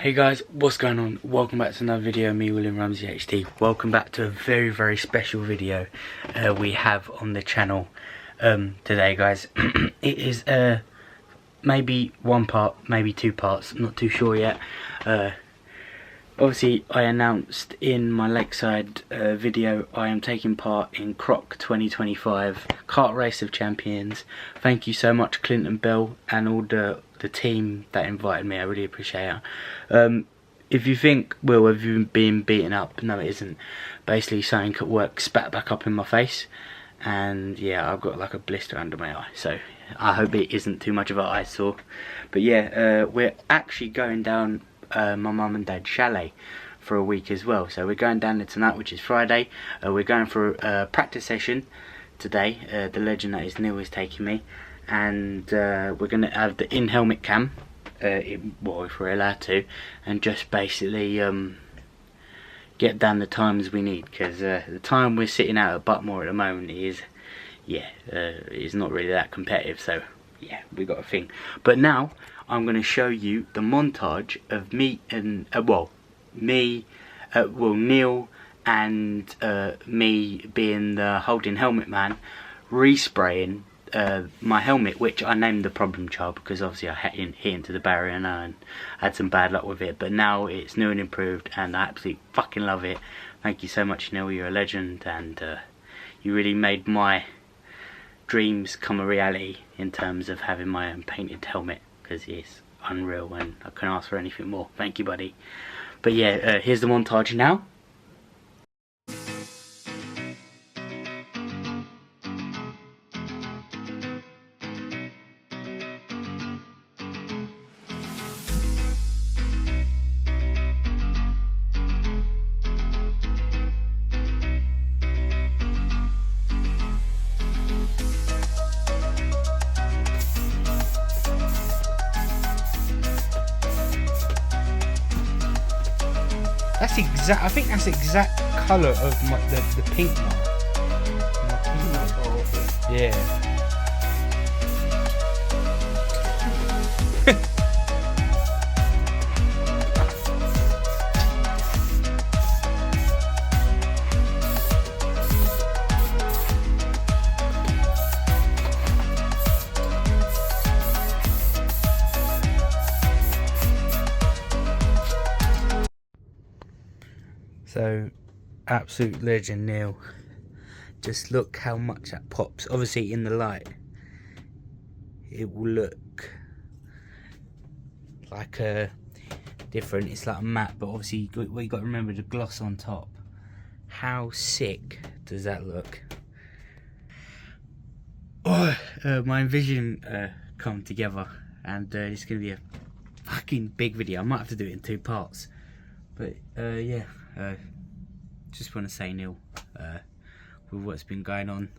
Hey guys, what's going on? Welcome back to another video of me, William Ramsey HD. Welcome back to a very special video we have on the channel today, guys. It is maybe one part, maybe two parts, not too sure yet. Obviously I announced in my Lakeside video I am taking part in Kart 2025 Kart Race of Champions. Thank you so much, Clint and Bill, and all the team that invited me. I really appreciate it. If you think, Will, have you been beaten up? No, it isn't. Basically something at work spat back up in my face, and yeah, I've got like a blister under my eye, so I hope it isn't too much of an eyesore. But yeah, we're actually going down my mum and dad's chalet for a week as well, so we're going down there tonight, which is Friday. We're going for a practice session today. The legend that is Neil is taking me, and we're going to have the in-helmet cam, well, if we're allowed to, and just basically get down the times we need, because the time we're sitting out at Buttmore at the moment is, yeah, is not really that competitive, so yeah, we got a thing. But now I'm going to show you the montage of me and Neil and me being the holding helmet man, respraying my helmet, which I named the problem child because obviously I hit into the barrier now and had some bad luck with it, but now it's new and improved and I absolutely fucking love it. Thank you so much, Neil, you're a legend, and you really made my dreams come a reality in terms of having my own painted helmet, because it's unreal and I couldn't ask for anything more. Thank you, buddy. But yeah, here's the montage now. That's exact. I think that's the exact colour of the pink one. Yeah. So, absolute legend, Neil. Just look how much that pops. Obviously in the light it will look like a different, it's like a matte, but obviously you got to remember the gloss on top. How sick does that look? Oh, my vision come together, and it's gonna be a fucking big video. I might have to do it in two parts, but yeah. Just want to say, Neil, with what's been going on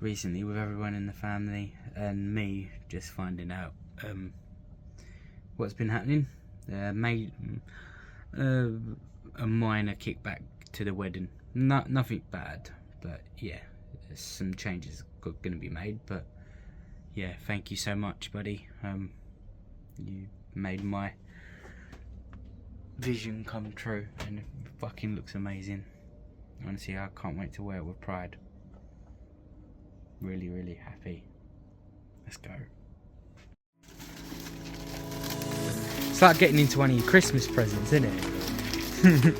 recently with everyone in the family and me just finding out what's been happening, made a minor kickback to the wedding. Nothing bad, but yeah, some changes going to be made. But yeah, thank you so much, buddy. You made my vision come true, and it fucking looks amazing. Honestly, I can't wait to wear it with pride. Really happy. Let's go. It's like getting into one of your Christmas presents, isn't it?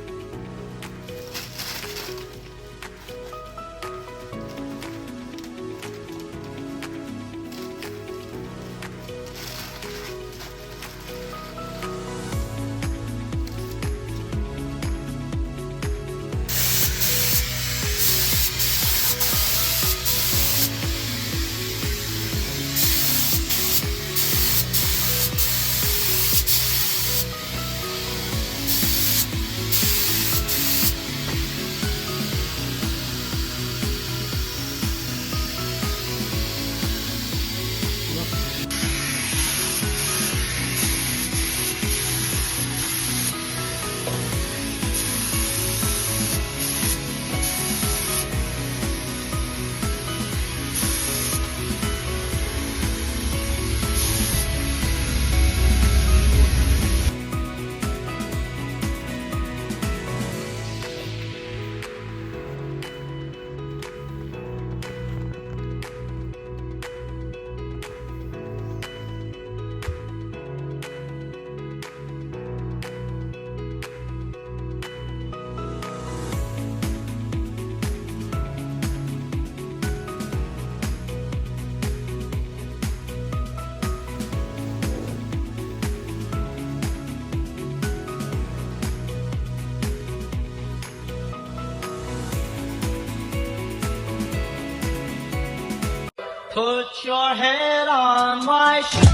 Put your head on my shoulder.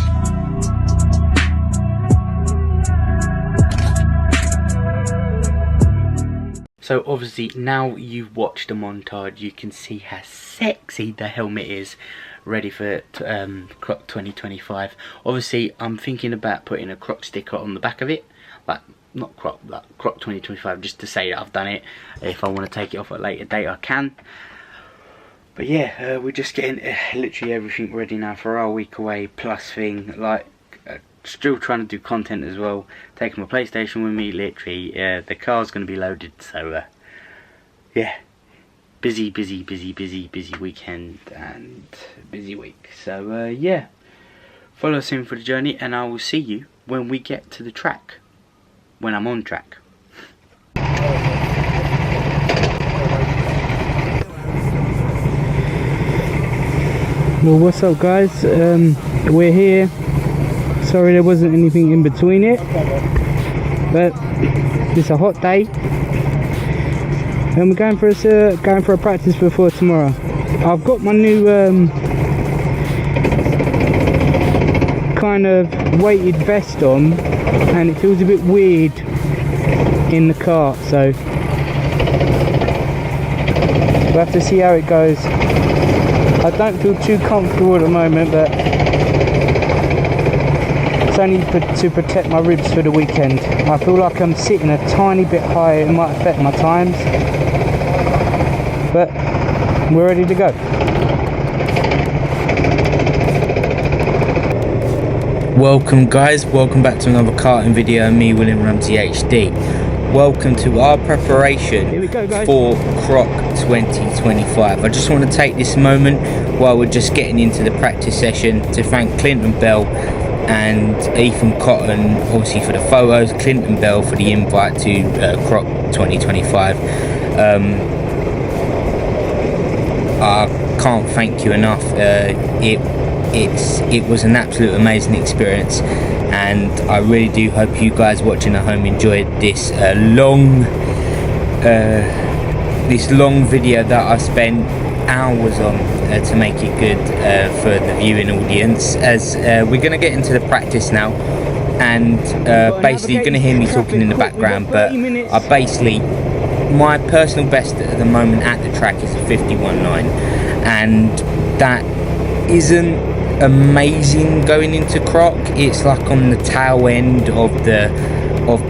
So obviously now you've watched the montage, you can see how sexy the helmet is, ready for Croc 2025. Obviously I'm thinking about putting a Croc sticker on the back of it, like not Croc, like Croc 2025, just to say that I've done it. If I want to take it off at a later date I can. But yeah, we're just getting literally everything ready now for our week away plus thing. Like still trying to do content as well, taking my PlayStation with me, literally. The car's going to be loaded, so yeah, busy weekend and busy week. So yeah, follow us in for the journey, and I will see you when we get to the track, when I'm on track. Well, what's up guys, we're here. Sorry there wasn't anything in between it, but it's a hot day and we're going for a practice before tomorrow. I've got my new kind of weighted vest on and it feels a bit weird in the cart, so we'll have to see how it goes. I don't feel too comfortable at the moment, but it's only to protect my ribs for the weekend. I feel like I'm sitting a tiny bit higher, it might affect my times, but we're ready to go. Welcome guys, welcome back to another karting video, me William Ramsey HD. Welcome to our preparation for Croc 2025. I just want to take this moment while we're just getting into the practice session to thank Clinton Bell and Ethan Cotton obviously for the photos, Clinton Bell for the invite to Croc 2025. I can't thank you enough. It was an absolute amazing experience, and I really do hope you guys watching at home enjoyed this long video that I spent hours on to make it good for the viewing audience, as we're going to get into the practice now, and basically you're going to hear me talking in the background, but my personal best at the moment at the track is a 51.9, and that isn't amazing going into Croc. It's like on the tail end of the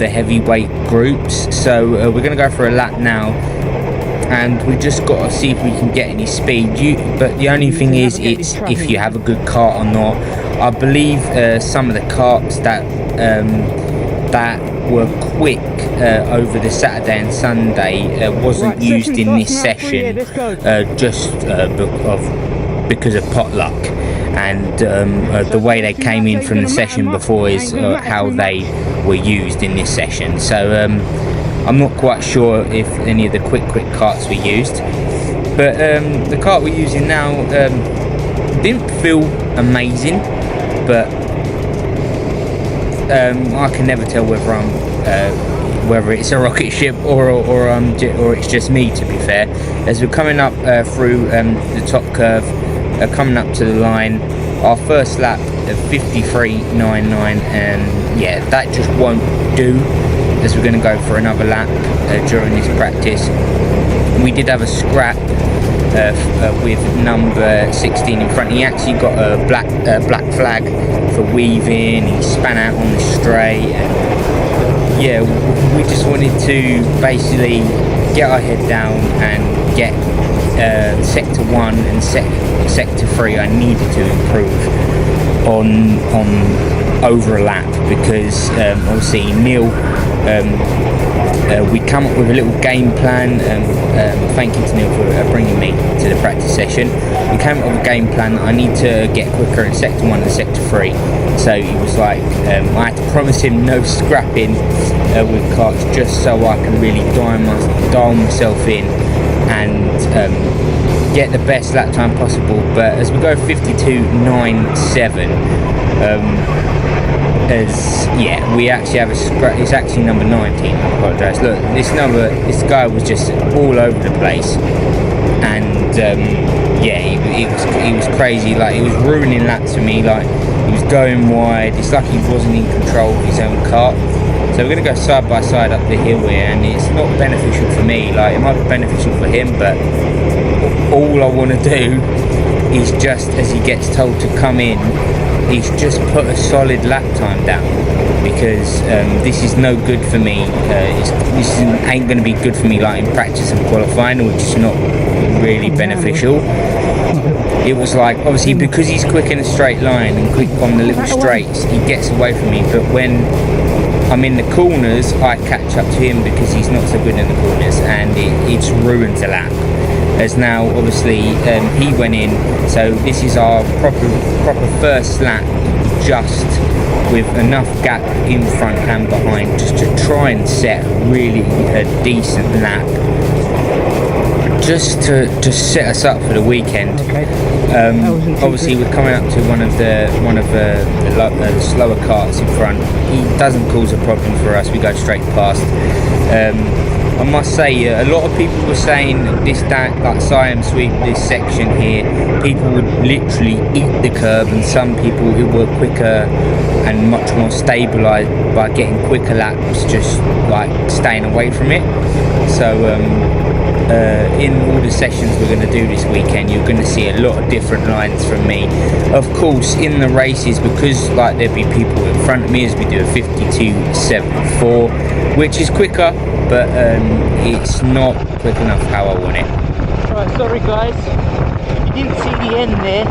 heavyweight groups, so we're going to go for a lap now, and we just got to see if we can get any speed. But the only thing is, it's if you have a good kart or not. I believe some of the karts that were quick over the Saturday and Sunday wasn't used in this session, just because of potluck, and the way they came in from the session before is how they were used in this session. So I'm not quite sure if any of the quick karts were used, but the kart we're using now didn't feel amazing, but I can never tell whether it's a rocket ship or it's just me, to be fair. As we're coming up through the top curve, coming up to the line, our first lap of 53.99, and yeah, that just won't do, as we're going to go for another lap during this practice. We did have a scrap with number 16 in front. He actually got a black flag for weaving. He span out on the straight, and yeah, we just wanted to basically get our head down and get sector 1 and sector 3. I needed to improve on over a lap, because obviously Neil, we come up with a little game plan. Thank you to Neil for bringing me to the practice session. We came up with a game plan that I need to get quicker in sector 1 and sector 3. So he was like, I had to promise him no scrapping with karts, just so I can really dial myself in and get the best lap time possible. But as we go 52.97, we actually have a scratch. It's actually number 19. I apologise. Look, this guy was just all over the place, and yeah, he was crazy. Like, he was ruining laps for me. Like, he was going wide. It's like he wasn't in control of his own kart. So we're going to go side by side up the hill here, and it's not beneficial for me. Like, it might be beneficial for him, but all I want to do is, just as he gets told to come in, is just put a solid lap time down, because this is no good for me. This ain't going to be good for me, like in practice and qualifying, which is not really beneficial. It was like, obviously, because he's quick in a straight line and quick on the little straights, he gets away from me. But when I'm in the corners, I catch up to him because he's not so good in the corners, and it's ruined a lap. As now, obviously, he went in, so this is our proper first lap, just with enough gap in front and behind, just to try and set really a decent lap, just to set us up for the weekend. Okay. Obviously, we're coming up to one of the slower karts in front. He doesn't cause a problem for us. We go straight past. I must say, a lot of people were saying like Siam Sweep, this section here, people would literally eat the curb, and some people who were quicker and much more stabilised by getting quicker laps, just like staying away from it. So in all the sessions we're going to do this weekend, you're going to see a lot of different lines from me. Of course, in the races, because like there'll be people in front of me, as we do a 52.74, which is quicker, but it's not quick enough how I want it. Right, sorry guys, you didn't see the end there.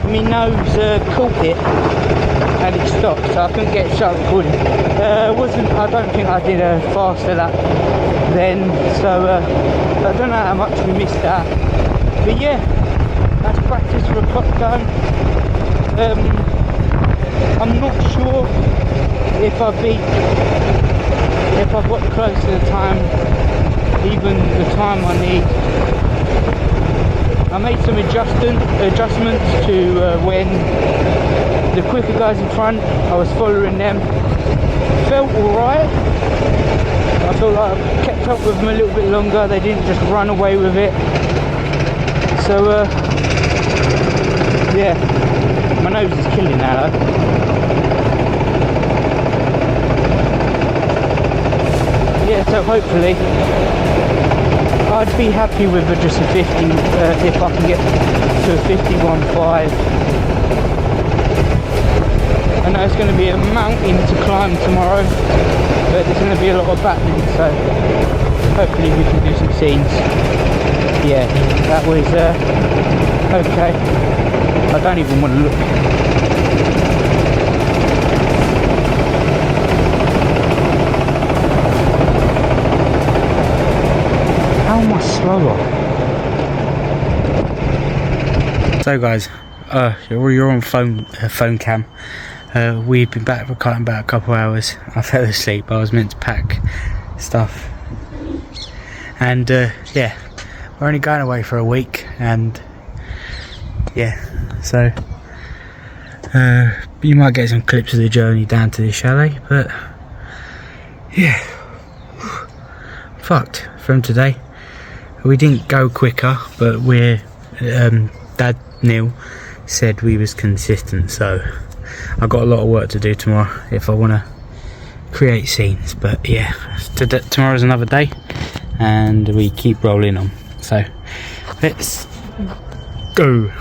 My nose caught it and it stopped, so I couldn't get it shut recording. I don't think I did a faster lap then, so I don't know how much we missed that. But yeah, that's practice for a clock time. I'm not sure if I've got close to the time, even the time I need. I made some adjustments to when the quicker guys in front, I was following them. Felt alright. I felt like I kept up with them a little bit longer. They didn't just run away with it. So yeah, my nose is killing now though. Yeah, so hopefully I'd be happy with just a 50 if I can get to a 51.5. I know it's going to be a mountain to climb tomorrow, but there's going to be a lot of battling, so hopefully we can do some scenes. Yeah, that was okay. I don't even want to look. How much slower? So guys, you're on phone cam. We've been back for about a couple of hours. I fell asleep. I was meant to pack stuff, and yeah, we're only going away for a week, and yeah, so you might get some clips of the journey down to the chalet, but yeah, fucked from today. We didn't go quicker, but Dad Neil said we was consistent, so I've got a lot of work to do tomorrow if I want to create scenes. But yeah, tomorrow's another day and we keep rolling on, so let's go.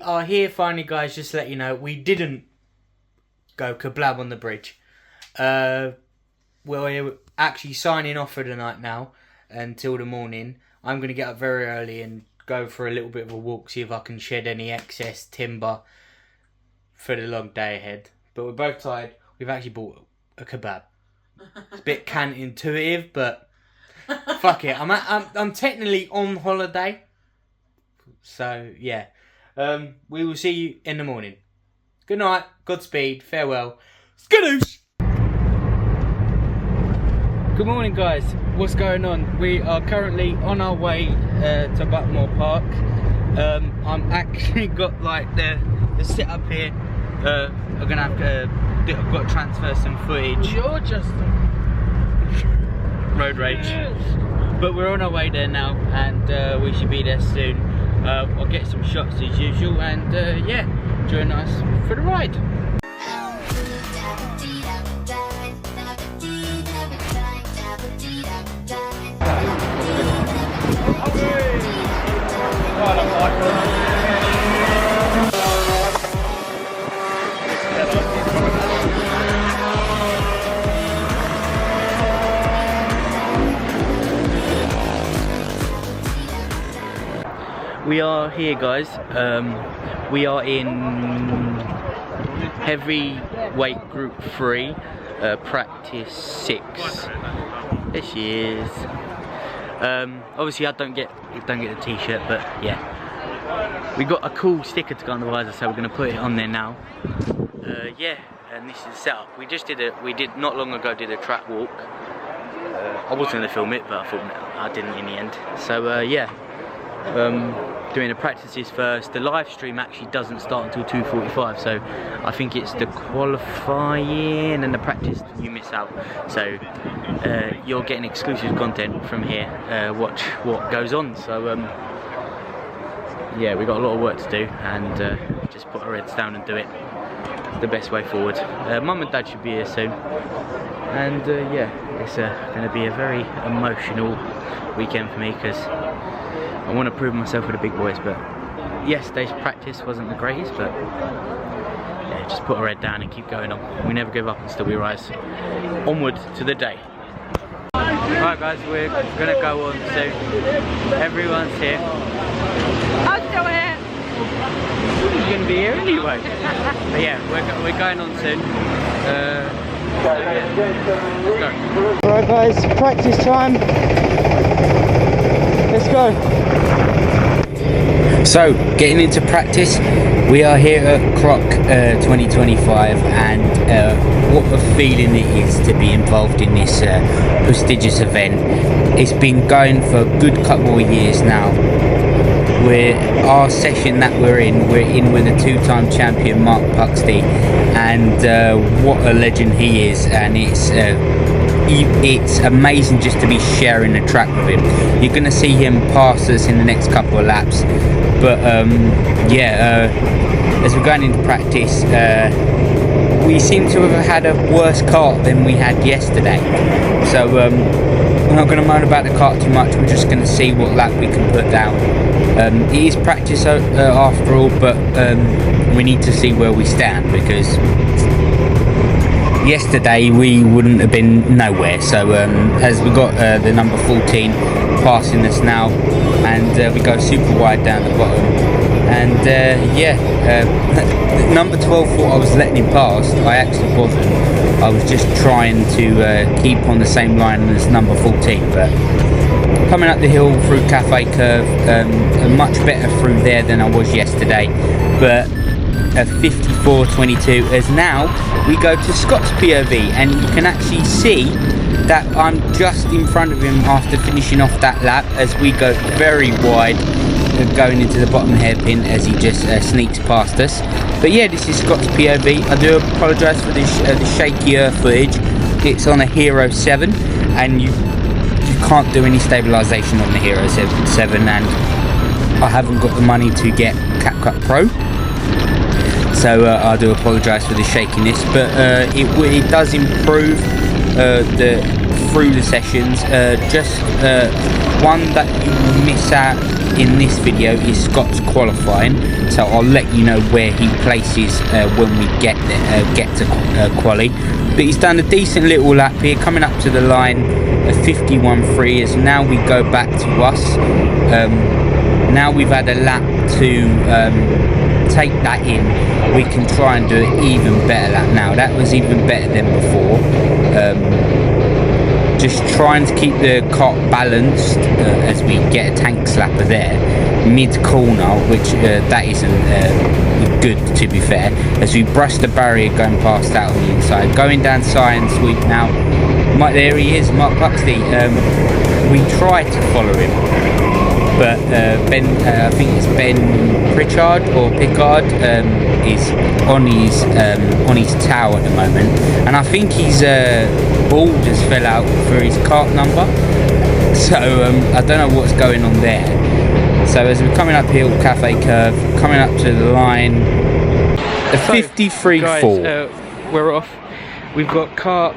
are here finally, guys. Just to let you know, we didn't go kablab on the bridge. We're actually signing off for the night now until the morning. I'm going to get up very early and go for a little bit of a walk, see if I can shed any excess timber for the long day ahead. But we're both tired. We've actually bought a kebab. It's a bit counterintuitive, but fuck it. I'm technically on holiday, so yeah. We will see you in the morning. Good night. Godspeed. Farewell. Skadoosh. Good morning, guys. What's going on? We are currently on our way to Buttermore Park. I'm actually got like the setup here. I'm gonna have to. I've got to transfer some footage. You're just road rage. But we're on our way there now, and we should be there soon. I'll get some shots as usual, and yeah, join us for the ride. We are here, guys. We are in heavyweight group 3, practice 6. There she is. Obviously I don't get the t-shirt, but yeah, we got a cool sticker to go on the visor, so we're going to put it on there now. Yeah, and this is the setup. We did not long ago did a track walk. I was going to film it, but I thought no, I didn't in the end. So yeah, doing the practices first. The live stream actually doesn't start until 2:45, so I think it's the qualifying and the practice you miss out. So you're getting exclusive content from here. Watch what goes on. So yeah, we got a lot of work to do, and just put our heads down and do it. It's the best way forward. Mum and Dad should be here soon, and yeah, it's going to be a very emotional weekend for me because I want to prove myself with the big boys. But yesterday's practice wasn't the greatest, but yeah, just put our head down and keep going on. We never give up until we rise. Onward to the day. Alright guys, we're gonna go on soon. Everyone's here. I'm still here. You're gonna be here anyway. But yeah, we're going on soon. Let's go. Alright guys, practice time. Let's go. So, getting into practice, we are here at Croc 2025, and what a feeling it is to be involved in this prestigious event. It's been going for a good couple of years now. Our session that we're in with a two-time champion, Mark Puxty, and what a legend he is, and it's amazing just to be sharing the track with him. You're going to see him pass us in the next couple of laps, but yeah, as we're going into practice, we seem to have had a worse kart than we had yesterday, so we're not going to moan about the kart too much. We're just going to see what lap we can put down. It is practice after all, but we need to see where we stand, because yesterday we wouldn't have been nowhere. So as we got the number 14 passing us now, and we go super wide down the bottom, and yeah, number 12 thought I was letting him pass. I actually wasn't. I was just trying to keep on the same line as number 14, but coming up the hill through Cafe Curve, much better through there than I was yesterday, but a 54.22 as now we go to Scott's POV, and you can actually see that I'm just in front of him after finishing off that lap, as we go very wide going into the bottom hairpin as he just sneaks past us. But yeah, this is Scott's POV. I do apologise for the shakier footage. It's on a Hero 7, and you can't do any stabilisation on the Hero 7, and I haven't got the money to get CapCut Pro, so I do apologise for the shakiness, but it does improve through the sessions. Just one that you miss out in this video is Scott's qualifying, so I'll let you know where he places when we get to quali. But he's done a decent little lap here, coming up to the line, a 51.3, as now we go back to us. Now we've had a lap to take that in, we can try and do an even better lap now. That was even better than before. Just trying to keep the kart balanced as we get a tank slapper there mid-corner, which that isn't good, to be fair, as we brush the barrier going past that on the inside, going down Science Sweep now. There he is, Mark Buxley. We tried to follow him, but Ben, I think it's Ben Pritchard or Pickard, is on his towel at the moment, and I think his ball just fell out for his kart number, so I don't know what's going on there. So as we're coming uphill, Cafe Curve, coming up to the line, a 53.4. We're off. We've got kart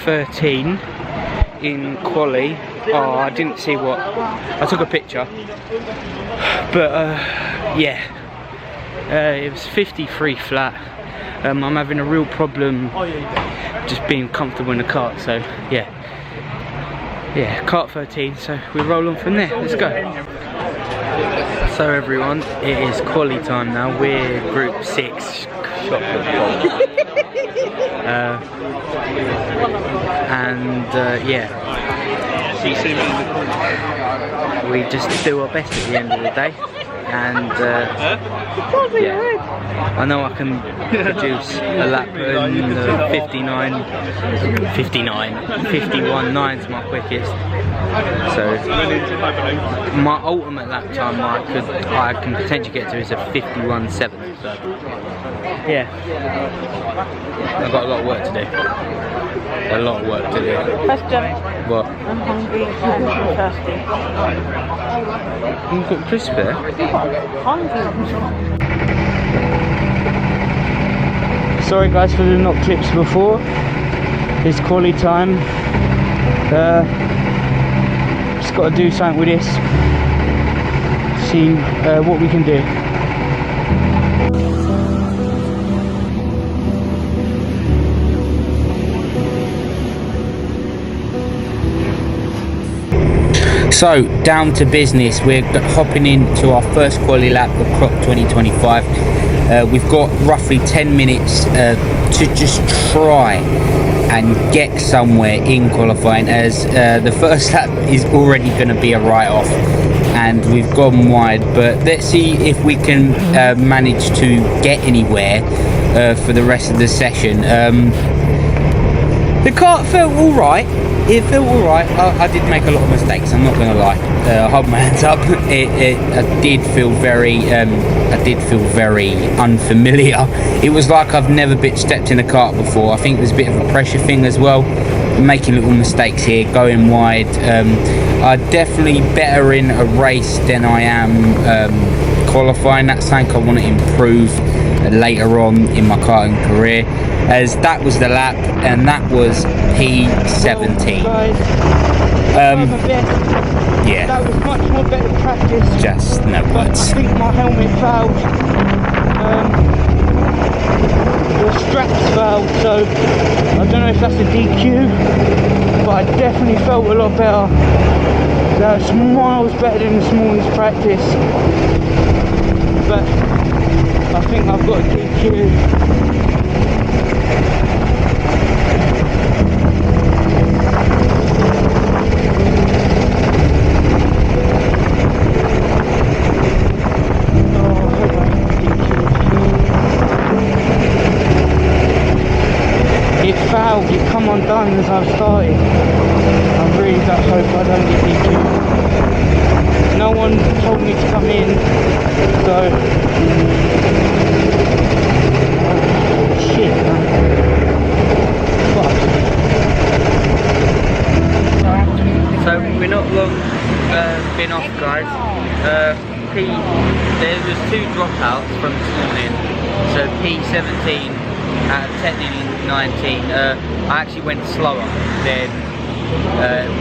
13 in quali. Oh, I didn't see what. I took a picture, but yeah, it was 53 flat. I'm having a real problem just being comfortable in the kart. So yeah, kart 13. So we roll on from there. Let's go. So everyone, it is quali time now. We're group 6. Yeah, we just do our best at the end of the day, and yeah, I know I can produce a lap in 51.9's my quickest, so my ultimate lap time I can potentially get to is a 51.7, so yeah, I've got a lot of work to do. A lot of work to do. Question. What? I'm hungry and thirsty. You've got crisp there? Hungry. Sorry guys for the not clips before. It's quali time. Just got to do something with this. See what we can do. So down to business, we're hopping into our first quali lap of Crop 2025. We've got roughly 10 minutes to just try and get somewhere in qualifying, as the first lap is already going to be a write-off and we've gone wide, but let's see if we can manage to get anywhere for the rest of the session. The kart felt alright. It felt alright. I did make a lot of mistakes, I'm not going to lie. I'll hold my hands up. I did feel very unfamiliar. It was like I've never stepped in a kart before. I think there's a bit of a pressure thing as well. I'm making little mistakes here, going wide. I'm definitely better in a race than I am qualifying. That's something I want to improve later on in my karting career, as that was the lap and that was P17. Yeah, that was much more better practice. Just no words. I think my helmet failed, the straps failed, so I don't know if that's a DQ, but I definitely felt a lot better. That's miles better than this morning's practice, but I think I've got a DQ. It fouled, it come undone as I started. I really do hope I don't get DQ. No one told me to come in, so shit, man. So we're not long been off, guys. There was 2 dropouts from this morning, so P17 at technically 19. I actually went slower than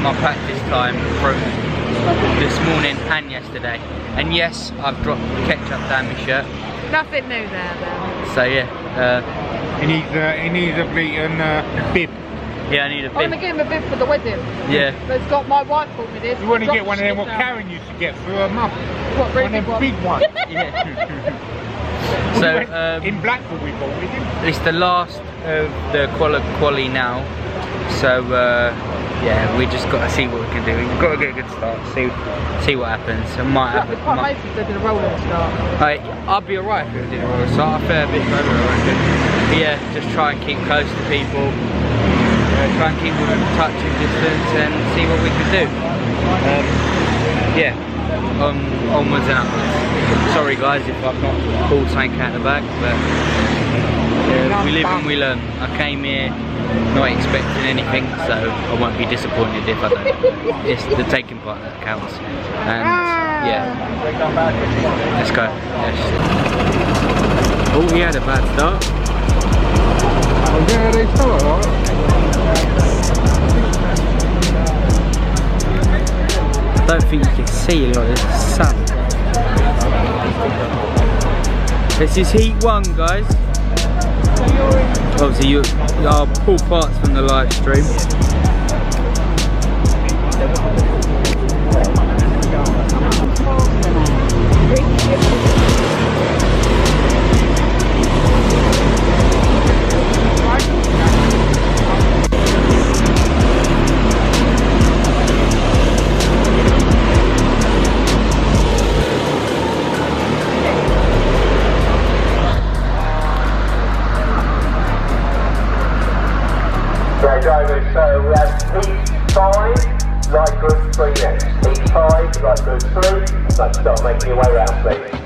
my practice time from this morning and yesterday. And yes, I've dropped ketchup down my shirt. Nothing new there, though. So yeah, he needs a bleeding bib. yeah, I need a I'm gonna bib. give him a bib for the wedding. Yeah. But it's got my wife bought me this. You want to Drop get one of them shit what down. Karen used to get for her mum. What, really One of them big big one? ones. So In Blackpool we bought with him. it's the last of the quali now. So yeah, we just got to see what we can do. We've got to get a good start. See what happens. It might happen. It's quite amazing if they did a rolling start. I'll be alright if we did a roller start. I fare a bit over, I reckon. But yeah, just try and keep close to people. Try and keep within touching distance and see what we can do. Yeah, onwards and upwards. Sorry guys if I've not pulled something out of the bag, but we live and we learn. I came here not expecting anything, so I won't be disappointed if I don't. It's the taking part that counts. And yeah, let's go. Yes. Oh, he had a bad start. Oh yeah, they start alright. I don't think you can see a lot of this sun. This is heat 1, guys. Obviously, I'll pull parts from the live stream. Drivers, so heat 5, light group 3 next. Heat 5, light group 3, so start making your way round, please.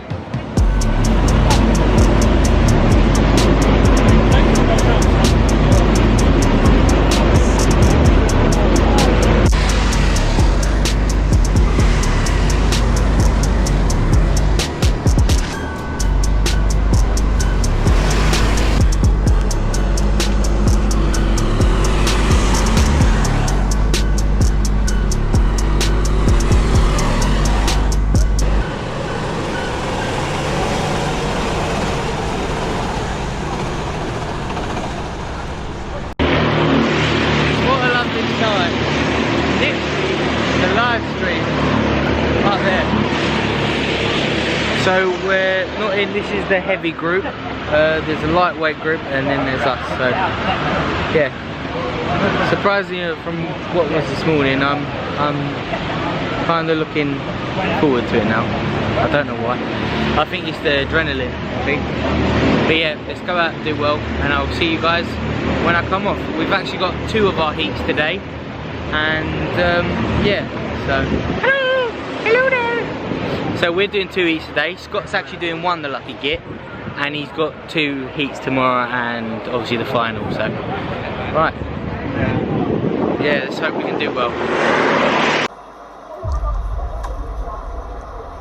So we're not in, this is the heavy group, there's a lightweight group and then there's us, so yeah. Surprisingly from what was this morning, I'm kind of looking forward to it now. I don't know why. I think it's the adrenaline, I think. But yeah, let's go out and do well and I'll see you guys when I come off. We've actually got 2 of our heats today and yeah, so hello there. So we're doing 2 heats today. Scott's actually doing 1, the lucky git, and he's got 2 heats tomorrow and obviously the final, so right, yeah, let's hope we can do well.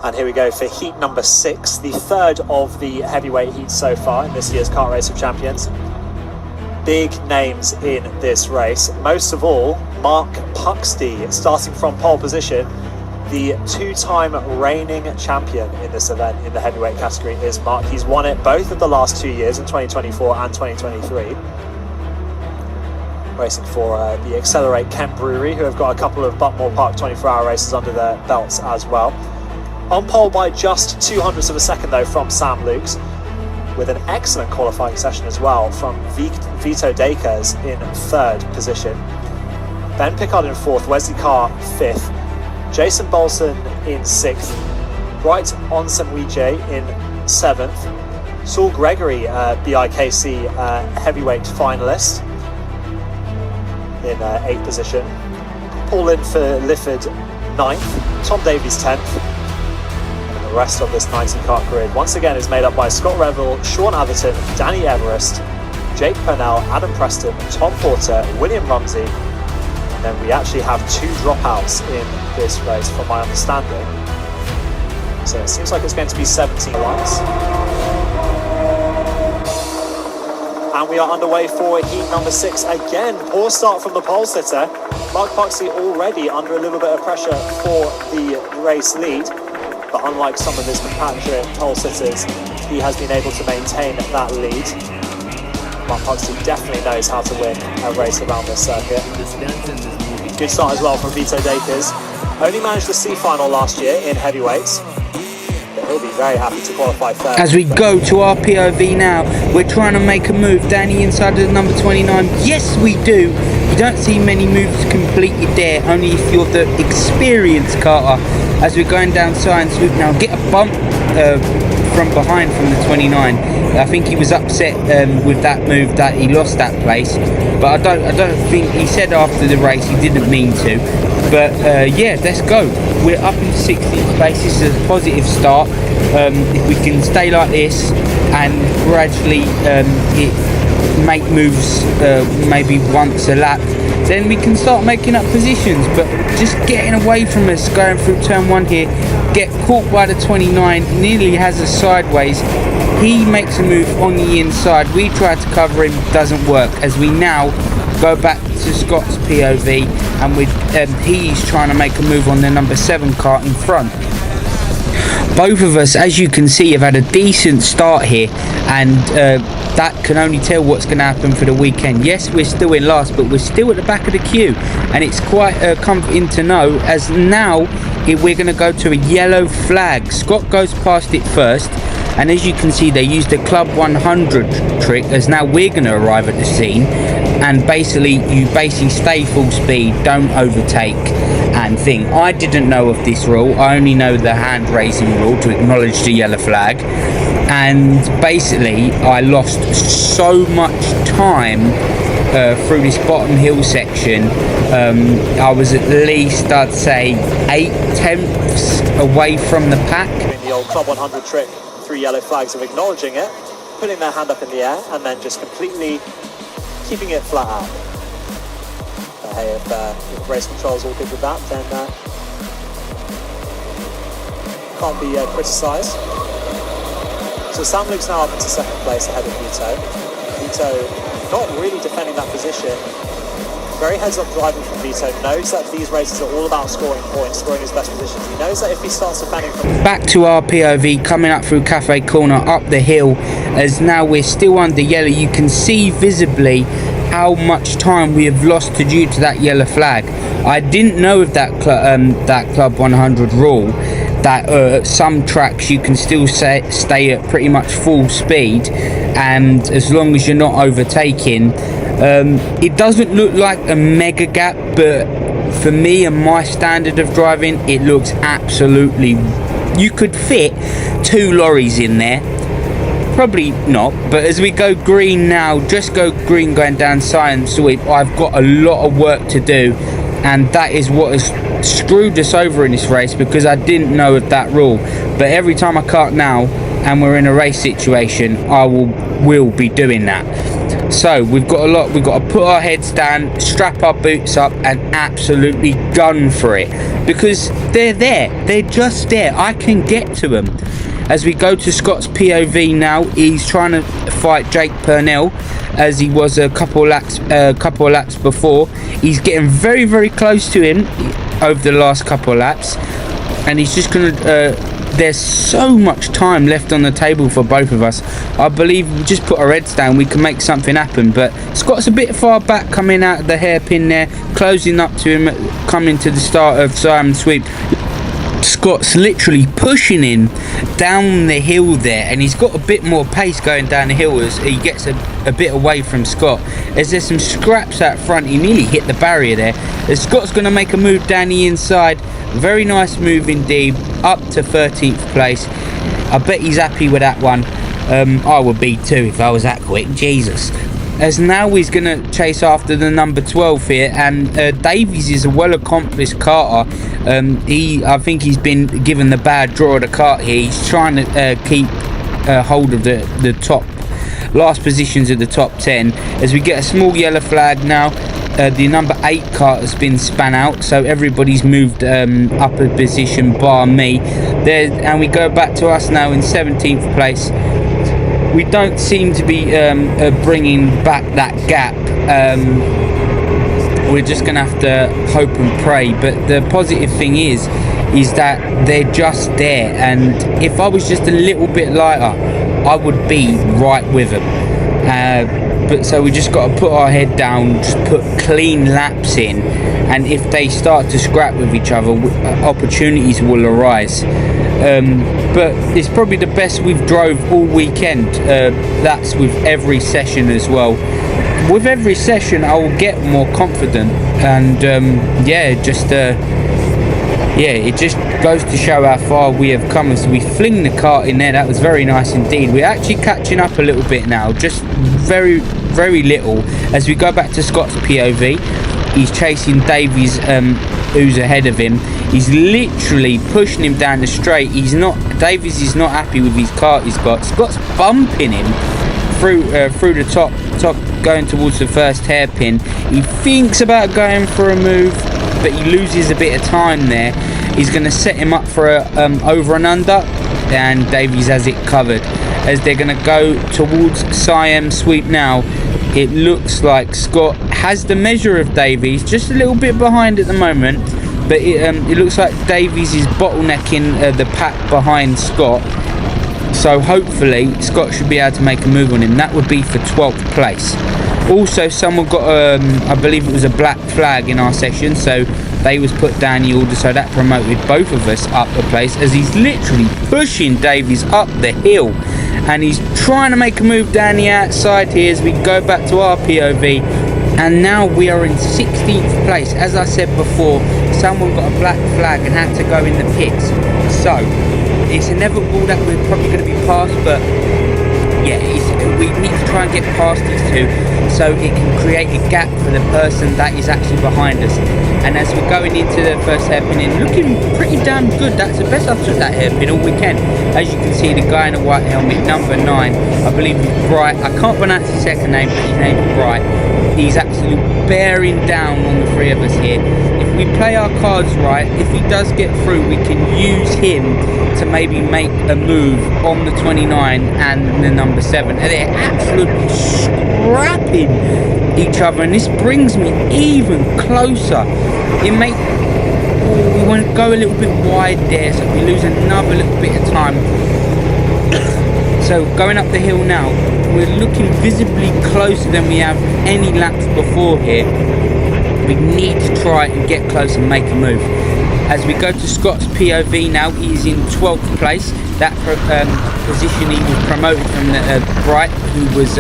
And here we go for heat number 6, the 3rd of the heavyweight heats so far in this year's Kart Race of Champions. Big names in this race, most of all Mark Puxty, starting from pole position. The 2-time reigning champion in this event in the heavyweight category is Mark. He's won it both of the last 2 years, in 2024 and 2023. Racing for the Accelerate Kent Brewery, who have got a couple of Buckmore Park 24-hour races under their belts as well. On pole by just 200ths of a second though from Sam Lukes, with an excellent qualifying session as well from Vito Dakers in 3rd position. Ben Pickard in 4th, Wesley Carr 5th, Jason Bolson in 6th, Bright Onsenwije in 7th, Saul Gregory, BIKC heavyweight finalist in 8th position, Paul Lynn for Lifford 9th, Tom Davies 10th, and the rest of this 19-kart grid once again is made up by Scott Revel, Sean Atherton, Danny Everest, Jake Purnell, Adam Preston, Tom Porter, William Rumsey. Then we actually have 2 dropouts in this race from my understanding. So it seems like it's going to be 17 runs. And we are underway for heat number 6 again. Poor start from the pole sitter. Mark Puxley already under a little bit of pressure for the race lead. But unlike some of his compatriot pole sitters, he has been able to maintain that lead. Mark Puxley definitely knows how to win a race around this circuit. Good start as well from Vito Dakers. Only managed the C final last year in heavyweights. He'll be very happy to qualify third. As we go to our POV now, we're trying to make a move down the inside of the number 29. Yes, we do. You don't see many moves completed there, only if you're the experienced karter. As we're going down Science Loop now, get a bump from behind from the 29. I think he was upset with that move that he lost that place, but I don't think he said after the race he didn't mean to. But yeah, let's go. We're up in 16th place. This is a positive start. If we can stay like this and gradually make moves maybe once a lap, then we can start making up positions. But just getting away from us going through turn 1 here, get caught by the 29, nearly has us sideways. He makes a move on the inside. We try to cover him, doesn't work, as we now go back to Scott's POV, and he's trying to make a move on the number 7 car in front. Both of us, as you can see, have had a decent start here, and that can only tell what's going to happen for the weekend. Yes, we're still in last, but we're still at the back of the queue, and it's quite comforting to know, as now we're going to go to a yellow flag. Scott goes past it first, and as you can see, they used the Club 100 trick, as now we're going to arrive at the scene, and you basically stay full speed, don't overtake and thing. I didn't know of this rule. I only know the hand raising rule to acknowledge the yellow flag, and basically I lost so much time through this bottom hill section. I was at least, I'd say, 8/10 away from the pack. The old Club 100 trick, 3 yellow flags of acknowledging it, putting their hand up in the air, and then just completely keeping it flat out. But hey, if race control's all good with that, then can't be criticised. So Sam Luke's now up into 2nd place ahead of Vito. Vito not really defending that position. Very heads-up driving from Vito. Knows that these races are all about scoring points, scoring his best positions. He knows that if he starts defending from... Back to our POV, coming up through Cafe Corner, up the hill, as now we're still under yellow. You can see visibly how much time we have lost due to that yellow flag. I didn't know of that Club 100 rule, that some tracks you can still stay at pretty much full speed, and as long as you're not overtaking. It doesn't look like a mega gap, but for me and my standard of driving, it looks absolutely... You could fit 2 lorries in there. Probably not, but as we go green now, just go green going down Science Sweep, I've got a lot of work to do, and that is what has screwed us over in this race, because I didn't know of that rule. But every time I kart now and we're in a race situation, I will be doing that. So we've got to put our heads down, strap our boots up, and absolutely gun for it, because they're just there. I can get to them. As we go to Scott's POV now, he's trying to fight Jake Purnell, as he was a couple of laps before. He's getting very, very close to him over the last couple of laps, and he's just going to... there's so much time left on the table for both of us. I believe we just put our heads down, we can make something happen. But Scott's a bit far back coming out of the hairpin there, closing up to him, coming to the start of Simon Sweep. Scott's literally pushing him down the hill there, and he's got a bit more pace going down the hill as he gets a bit away from Scott. As there's some scraps out front, he nearly hit the barrier there. As Scott's going to make a move down the inside. Very nice move indeed, up to 13th place. I bet he's happy with that one. I would be too if I was that quick, Jesus. As now he's going to chase after the number 12 here, and Davies is a well-accomplished karter. I think he's been given the bad draw of the kart here. He's trying to keep hold of the top last positions of the top 10. As we get a small yellow flag now, the number 8 kart has been span out, so everybody's moved up a position bar me there, and we go back to us now in 17th place. we don't seem to be bringing back that gap. We're just gonna have to hope and pray. But the positive thing is that they're just there, and if I was just a little bit lighter, I would be right with them. But so we just got to put our head down, just put clean laps in, and if they start to scrap with each other, opportunities will arise. But it's probably the best we've drove all weekend. That's with every session as well. With every session I will get more confident, and it just goes to show how far we have come as we fling the kart in there. That was very nice indeed. We're actually catching up a little bit now, just very, very little. As we go back to Scott's POV, he's chasing Davies, who's ahead of him. He's literally pushing him down the straight. Davies is not happy with his kart he's got. Scott's bumping him through the top, going towards the first hairpin. He thinks about going for a move, but he loses a bit of time there. He's going to set him up for a over and under, and Davies has it covered. As they're going to go towards Siam sweep now, it looks like Scott has the measure of Davies, just a little bit behind at the moment, but it looks like Davies is bottlenecking the pack behind Scott. So hopefully Scott should be able to make a move on him. That would be for 12th place. Also, someone got I believe it was a black flag in our session, so they was put down the order, so that promoted both of us up a place, as he's literally pushing Davies up the hill, and he's trying to make a move down the outside here as we go back to our POV. And now we are in 16th place. As I said before, someone got a black flag and had to go in the pits, so it's inevitable that we're probably going to be passed, but yeah, we need to try and get past these two so it can create a gap for the person that is actually behind us. And as we're going into the first hairpin in, looking pretty damn good. That's the best I've took that hairpin all weekend. As you can see, the guy in a white helmet, number 9, I believe he's Bright. I can't pronounce his second name, but his name is Bright. He's actually bearing down on the three of us here. If we play our cards right, if he does get through, we can use him to maybe make a move on the 29 and the number 7. And they're absolutely scrapping each other, and this brings me even closer. We want to go a little bit wide there, so we lose another little bit of time. So going up the hill now, we're looking visibly closer than we have any laps before here. We need to try and get close and make a move. As we go to Scott's POV now, he is in 12th place. That position he was promoted from the Bright, who was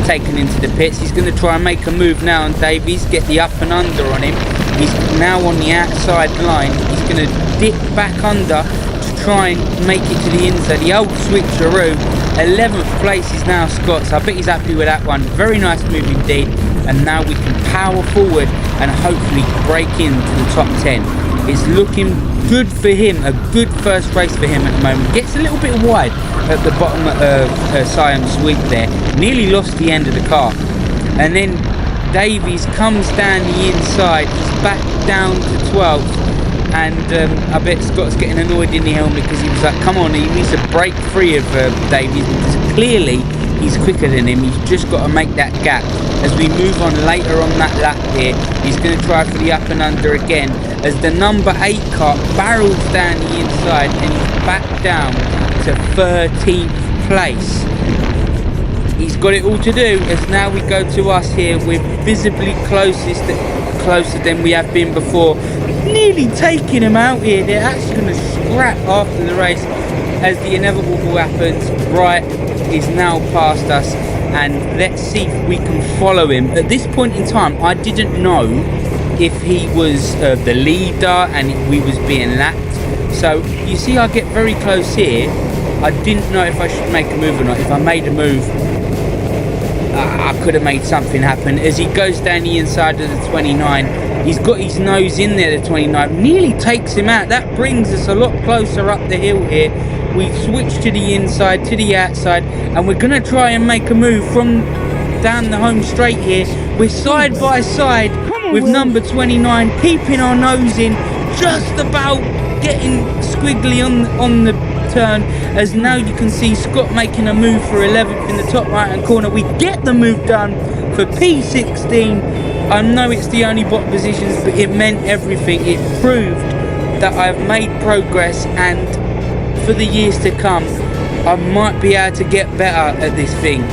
taken into the pits. He's going to try and make a move now, and Davies get the up and under on him. He's now on the outside line. He's going to dip back under to try and make it to the inside. The old switcheroo. 11th place is now Scott's. I bet he's happy with that one. Very nice move indeed. And now we can power forward and hopefully break into the top 10. It's looking good for him, a good first race for him at the moment. Gets a little bit wide at the bottom of Siam Sweep there. Nearly lost the end of the car. And then Davies comes down the inside. He's back down to 12th. And I bet Scott's getting annoyed in the helmet because he was like, come on, he needs to break free of Davies, because clearly he's quicker than him. He's just got to make that gap. As we move on later on that lap here, he's going to try for the up and under again, as the number 8 car barrels down the inside, and he's back down to 13th place. He's got it all to do, as now we go to us here. We're visibly closer than we have been before. Nearly taking him out here. They're actually going to scrap after the race. As the inevitable happens, Bright is now past us, and let's see if we can follow him. At this point in time, I didn't know if he was the leader and we was being lapped. So you see, I get very close here. I didn't know if I should make a move or not. If I made a move, I could have made something happen. As he goes down the inside of the 29, he's got his nose in there, the 29, nearly takes him out. That brings us a lot closer up the hill here. We switch to the inside, to the outside, and we're going to try and make a move from down the home straight here. We're side by side with number 29, keeping our nose in, just about getting squiggly on the turn, as now you can see Scott making a move for 11th in the top right hand corner. We get the move done for P16. I know it's the only bottom positions, but it meant everything. It proved that I've made progress, and for the years to come I might be able to get better at this thing.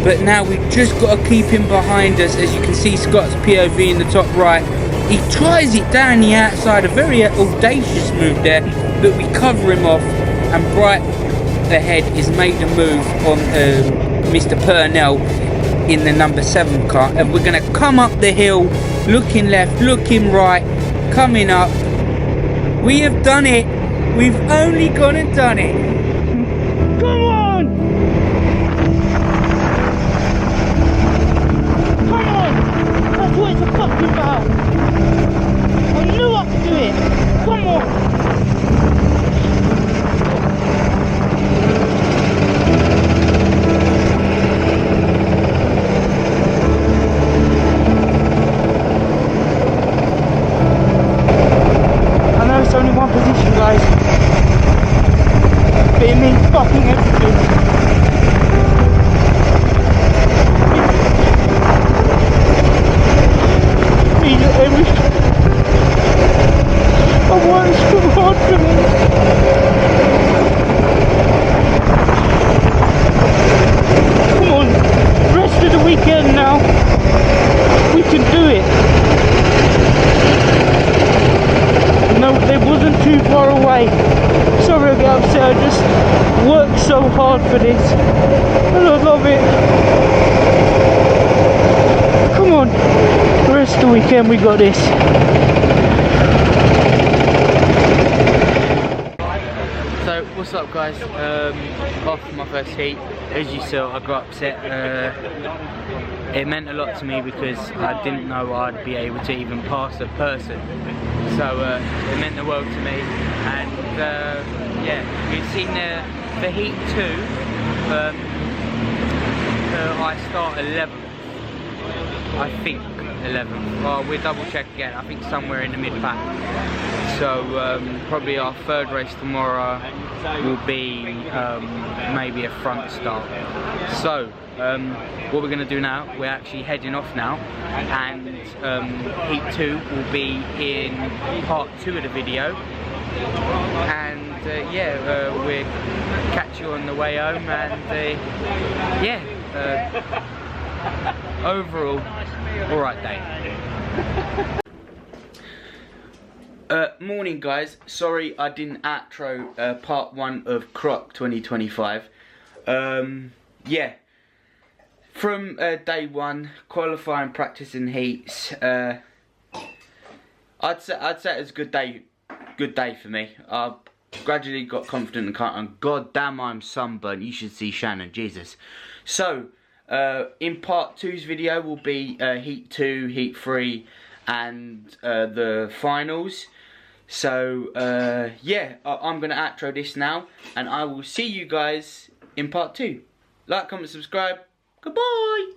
But now we've just got to keep him behind us. As you can see, Scott's POV in the top right. He tries it down the outside, a very audacious move there, but we cover him off, and Bright ahead is made a move on Mr. Purnell in the number 7 car, and we're going to come up the hill, looking left, looking right, coming up. We have done it. We've only gone and done it. Come on! Come on! That's what it's fucking about. I knew I could do it. Come on! I know it's only one position, guys, but it means fucking everything. I want so hard for this. Come on, rest of the weekend now. We can do it. No, it wasn't too far away. Sorry I get upset, I just worked so hard for this. And I love it. Come on, the rest of the weekend we got this. So what's up, guys? Off my first heat. As you saw, I got upset. It meant a lot to me because I didn't know I'd be able to even pass a person. So it meant the world to me. And yeah, you've seen the heat 2. I start 11th. I think 11th. Well, we'll double check again. I think somewhere in the mid pack. So probably our third race tomorrow will be maybe a front start. So what we're going to do now, we're actually heading off now, and heat 2 will be in part 2 of the video, and yeah, we'll catch you on the way home, and yeah, overall alright day. Morning, guys. Sorry I didn't outro part 1 of Croc 2025. Yeah, from day 1, qualifying, practicing heats, I'd say it was a good day for me. I gradually got confident in Kart, and god damn I'm sunburnt. You should see Shannon, Jesus. So in part 2's video will be heat 2, heat 3 and the finals. So yeah, I'm gonna outro this now, and I will see you guys in part 2. Like, comment, subscribe. Goodbye.